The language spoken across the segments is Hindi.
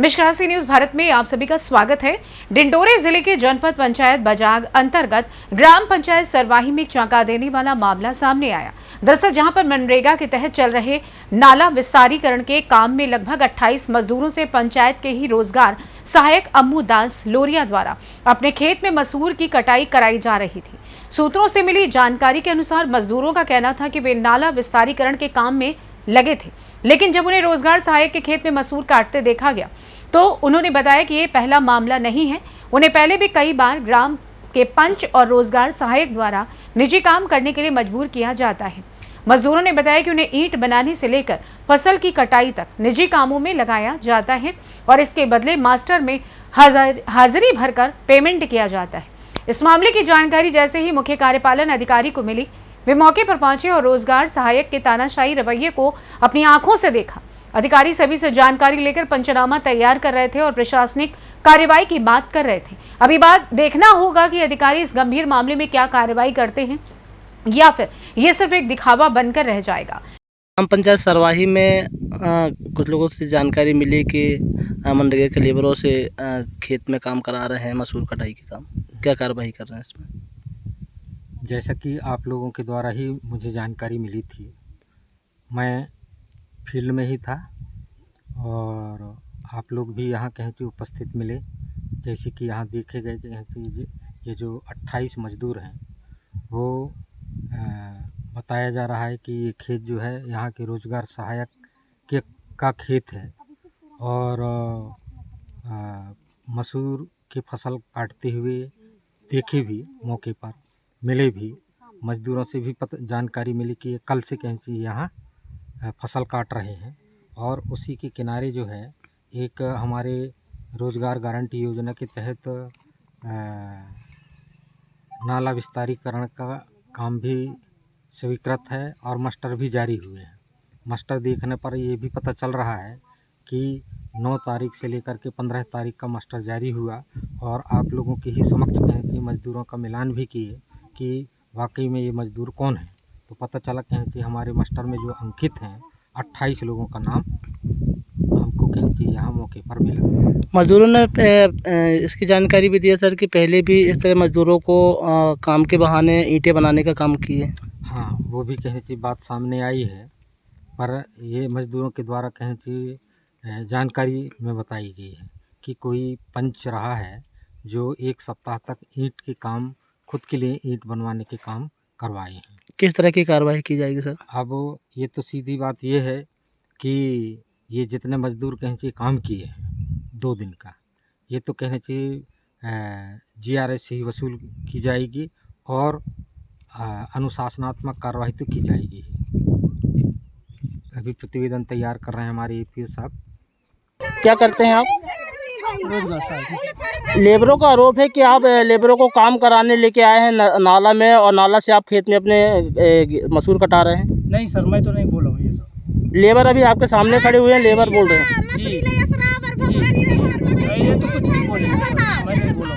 नमस्कार, सी न्यूज भारत में आप सभी का स्वागत है। डिंडोरी जिले के जनपद पंचायत बजाग अंतर्गत ग्राम पंचायत सरवाही में चौंका देने वाला मामला सामने आया। दरअसल जहां पर मनरेगा के तहत चल रहे नाला विस्तारीकरण के काम में लगभग 28 मजदूरों से पंचायत के ही रोजगार सहायक अम्मू दास लोरिया द्वारा अपने खेत में मसूर की कटाई कराई जा रही थी। सूत्रों से मिली जानकारी के अनुसार मजदूरों का कहना था कि वे नाला विस्तारीकरण के काम में लगे थे, लेकिन जब उन्हें रोजगार सहायक के खेत में मसूर काटते देखा गया तो उन्होंने बताया कि ये पहला मामला नहीं है। उन्हें पहले भी कई बार ग्राम के पंच और रोजगार सहायक द्वारा निजी काम करने के लिए मजबूर किया जाता है। मजदूरों ने बताया कि उन्हें ईंट बनाने से लेकर फसल की कटाई तक निजी कामों में लगाया जाता है और इसके बदले मास्टर में हाजिरी भरकर पेमेंट किया जाता है। इस मामले की जानकारी जैसे ही मुख्य कार्यपालन अधिकारी को मिली, वे मौके पर पहुंचे और रोजगार सहायक के तानाशाही रवैये को अपनी आंखों से देखा। अधिकारी सभी से जानकारी लेकर पंचनामा तैयार कर रहे थे और प्रशासनिक कार्रवाई की बात कर रहे थे। अभी बात देखना होगा कि अधिकारी इस गंभीर मामले में क्या कार्रवाई करते हैं या फिर ये सिर्फ एक दिखावा बनकर रह जाएगा। ग्राम पंचायत सरवाही में कुछ लोगों से जानकारी मिली कि मनरेगा के लेबरों से खेत में काम करा रहे हैं, मसूर कटाई के काम। क्या कार्रवाई कर रहे हैं इसमें? जैसा कि आप लोगों के द्वारा ही मुझे जानकारी मिली थी, मैं फील्ड में ही था और आप लोग भी यहाँ कहीं से उपस्थित मिले। जैसे कि यहाँ देखे गए कि कहीं से ये जो 28 मजदूर हैं वो बताया जा रहा है कि ये खेत जो है यहाँ के रोजगार सहायक का खेत है और मसूर की फसल काटते हुए देखे भी, मौके पर मिले भी। मजदूरों से भी जानकारी मिली कि ये कल से कहीं से यहाँ फसल काट रहे हैं और उसी के किनारे जो है एक हमारे रोजगार गारंटी योजना के तहत नाला विस्तारीकरण का काम भी स्वीकृत है और मास्टर भी जारी हुए हैं। मास्टर देखने पर ये भी पता चल रहा है कि 9 तारीख से लेकर के 15 तारीख का मास्टर जारी हुआ और आप लोगों के ही समक्ष कहें कि मजदूरों का मिलान भी किए कि वाकई में ये मजदूर कौन है। तो पता चला कहें कि हमारे मास्टर में जो अंकित हैं 28 लोगों का नाम हमको कहें कि यहाँ मौके पर मिला। मजदूरों ने इसकी जानकारी भी दी है सर कि पहले भी इस तरह मजदूरों को काम के बहाने ईंटें बनाने का काम किए। हाँ, वो भी कहें कि बात सामने आई है, पर ये मजदूरों के द्वारा कहें कि जानकारी में बताई गई है कि कोई पंच रहा है जो 1 सप्ताह तक ईंट के काम, खुद के लिए ईंट बनवाने के काम करवाए हैं। किस तरह की कार्रवाई की जाएगी सर? अब ये तो सीधी बात ये है कि ये जितने मजदूर कहें कि काम किए हैं 2 दिन का, ये तो कहने चाहिए GRS से ही वसूल की जाएगी और अनुशासनात्मक कार्रवाई तो की जाएगी ही। अभी प्रतिवेदन तैयार कर रहे हैं हमारे APO साहब। क्या करते हैं आप? लेबरों का आरोप है कि आप लेबरों को काम कराने लेके आए हैं नाला में और नाला से आप खेत में अपने मसूर कटा रहे हैं। नहीं सर, मैं तो नहीं बोला हूँ ये सब। लेबर अभी आपके सामने खड़े हुए हैं, लेबर बोल रहे हैं। जी ये तो कुछ नहीं बोलेंगे सर, मैं नहीं बोला।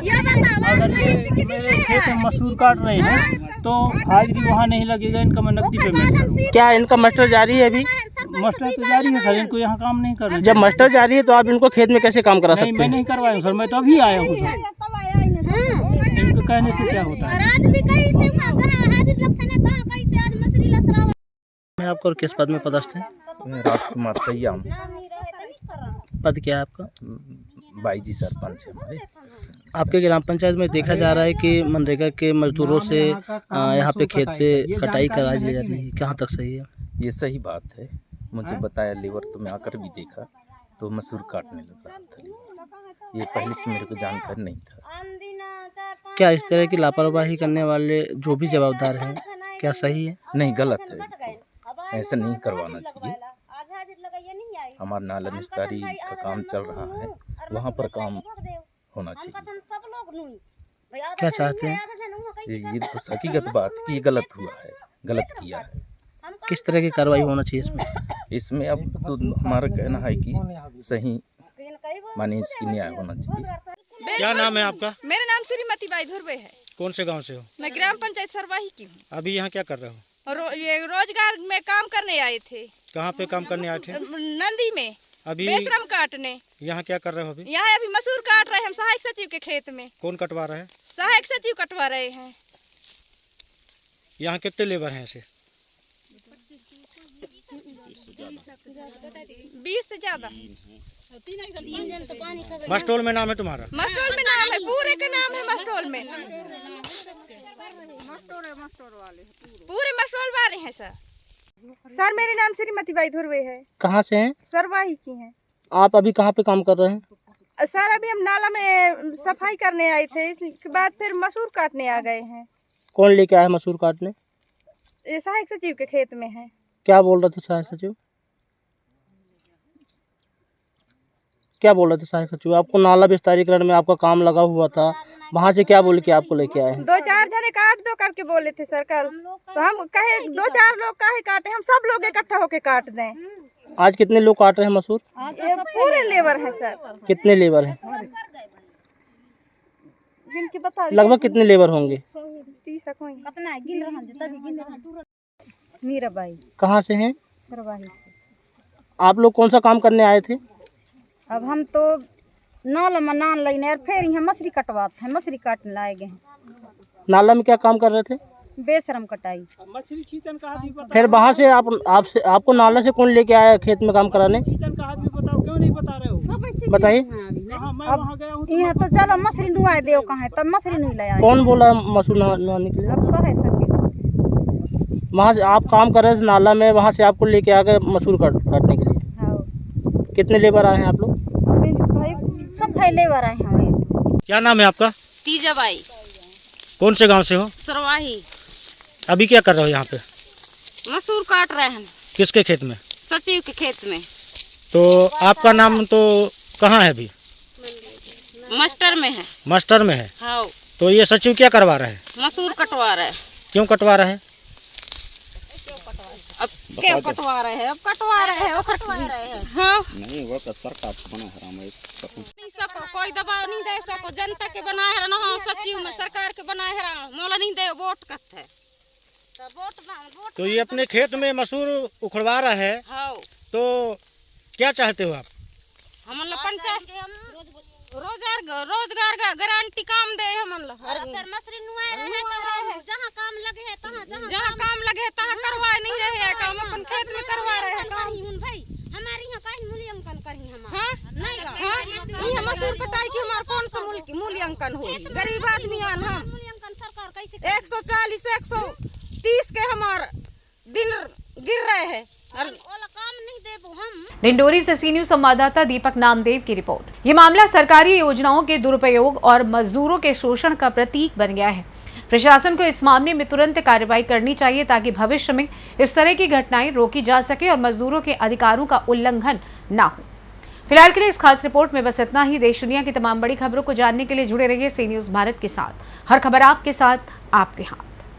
अगर ये मेरे खेत में मसूर काट रहे हैं तो हाजिरी वहाँ नहीं लगेगा, इनका मैं नकदी पेमेंट करूँगा। क्या इनका मास्टर जारी है अभी? मास्टर तो जारी है सर, इनको यहाँ काम नहीं करना। जब मास्टर जारी है तो आप इनको खेत में कैसे काम करा सकते हैं? मैं नहीं करवाया हूँ सर, मैं तो अभी आया हूँ सर। इनको कहने से क्या होता है? मैं आपको किस पद में पदस्थ है? राजकुमार सैयाम, पद क्या है आपका? बाईजी सरपंच है हमारे। आपके ग्राम पंचायत में देखा जा रहा है कि मनरेगा के मजदूरों से यहाँ पे खेत पे कटाई कराई जा रही है, कहाँ तक सही है? ये सही बात है, मुझे बताया लेबर, तो मैं आकर भी देखा तो मसूर काटने लग रहा था लेबर। ये पहले से मेरे को जानकारी नहीं था। क्या इस तरह की लापरवाही करने वाले जो भी जवाबदार हैं, क्या सही है? नहीं, गलत है, ऐसा नहीं करवाना चाहिए। हमारा नाला विस्तारी का काम चल रहा है, वहाँ पर काम होना चाहिए। क्या चाहते हैं? ये तो हकीकत बात कि ये गलत हुआ है, गलत किया है। किस तरह की कार्रवाई होना चाहिए इसमें? इसमें अब तो हमारा कहना है कि सही माने इसकी न्याय होना चाहिए। क्या नाम है आपका? मेरा नाम श्रीमती बाई धुर्वे है। कौन से गांव से हो? मैं ग्राम पंचायत सरवाही की हूँ। अभी यहाँ क्या कर रहे हो? ये रोजगार में काम करने आए थे। कहाँ पे काम करने आए थे? नंदी में। अभी बेशरम काटने। यहाँ क्या कर रहे हो? अभी यहाँ अभी मसूर काट रहे हैं हम सहायक सचिव के खेत में। कौन कटवा रहा है? सहायक सचिव कटवा रहे हैं। यहाँ कितने लेबर हैं ऐसे? 20 से ज्यादा। मस्टोल में नाम है तुम्हारा? मस्टोल में नाम है, पूरे का नाम है मस्टोल में। पूरे मस्टोल वाले हैं सर। सर मेरे नाम श्रीमती बाई धुर्वे है। कहाँ से हैं? सरवाही की हैं। आप अभी कहाँ पे काम कर रहे हैं? सर अभी हम नाला में सफाई करने आए थे, इसके बाद फिर मसूर काटने आ गए हैं। कौन लेके आया मसूर काटने? ये सहायक सचिव के खेत में है। क्या बोल रहे थे सहायक सचिव? क्या बोल रहे थे सहायक सचिव? आपको नाला विस्तारीकरण में आपका काम लगा हुआ था, वहाँ से क्या बोल के आपको लेके आए हैं? 2-4 जने काट दो करके बोले थे सर कल, तो हम कहे 2-4 लोग काहे काटे, हम सब लोग इकट्ठा होके काट दें। आज कितने लोग काट रहे हैं मसूर? ये पूरे लेबर है सर। कितने लेबर हैं? गिनके बता लगभग कितने लेबर होंगे? 30 कितना गिन रहा है तभी गिन रहा। मीरा बाई। कहाँ से हैं? सरवाही से। आप लोग कौन सा काम करने आए थे? अब हम तो नाला में नान लेने और फिर यहाँ मछली कटवाते हैं, मछली काटने लाए गए हैं। नाला में क्या काम कर रहे थे? बेशरम कटाई। मछली छीतन का हाथ भी बताओ। फिर वहाँ से आपको नाला से कौन लेके आया खेत में काम कराने? छीतन का हाथ भी बताओ, क्यों नहीं बता रहे हो? बताइए। कहाँ मैं अब वहाँ गया हूँ। यहाँ तो चलो मछली नुआए देव कहाँ, तब मछली नहीं ले आए। कौन बोला मसूर नहाने के लिए? अब सहायक सचिव। वहाँ से आप काम कर रहे थे नाला में, वहाँ से आपको लेके आ गए मसूर काटने के लिए। हाँ कितने लेबर आए हैं आप लोग? अभी भाई सब फैले वाला है हमें। क्या नाम है आपका? तीजाबाई। कौन से गांव से हो? सरवाही। अभी क्या कर रहे हो यहाँ पे? मसूर काट रहे हैं किसके खेत में? सचिव के खेत में। तो आपका नाम तो कहाँ है अभी? मास्टर में है। मास्टर में है। हाँ तो ये सचिव क्या करवा रहा है? मसूर कटवा रहे हैं। क्यों कटवा रहा है? अब क्या कटवा रहे हैं? अब कटवा रहे हैं, वो कटवा रहे हैं। हाँ नहीं वो तो सरकार बना है नहीं सको, कोई दबाव नहीं दे सको, जनता के बनाए है ना, सचिव में सरकार के बनाए है, मोला नहीं दे वोट कत है। तो ये अपने खेत में मसूर उखड़वा रहा है, हाँ तो क्या चाहते हो आप? हम लोग पंचायत रोजगार का गारंटी काम दे। हम लोग मछली नुआए रहे तो जहाँ काम लगे है तहाँ करवाए नहीं रहे हैं काम, अपन खेत में करवा रहे हैं काम। भाई हमारे यहाँ काहे मूल्यांकन करी हम? हां नहीं हां ये मसूर कटाई की हमार कौन सा मूल्यांकन हो? गरीब आदमी आन हम मूल्यांकन सरकार कैसे 140 130 के हमार दिन गिर रहे हैं और काम नहीं देबो हम। डिंडोरी से सी न्यूज संवाददाता दीपक नामदेव की रिपोर्ट। ये मामला सरकारी योजनाओं के दुरुपयोग और मजदूरों के शोषण का प्रतीक बन गया है। प्रशासन को इस मामले में तुरंत कार्रवाई करनी चाहिए ताकि भविष्य में इस तरह की घटनाएं रोकी जा सके और मजदूरों के अधिकारों का उल्लंघन ना हो। फिलहाल के लिए इस खास रिपोर्ट में बस इतना ही। देश दुनिया की तमाम बड़ी खबरों को जानने के लिए जुड़े रहिए सी न्यूज भारत के साथ। हर खबर आपके साथ, आपके हाथ।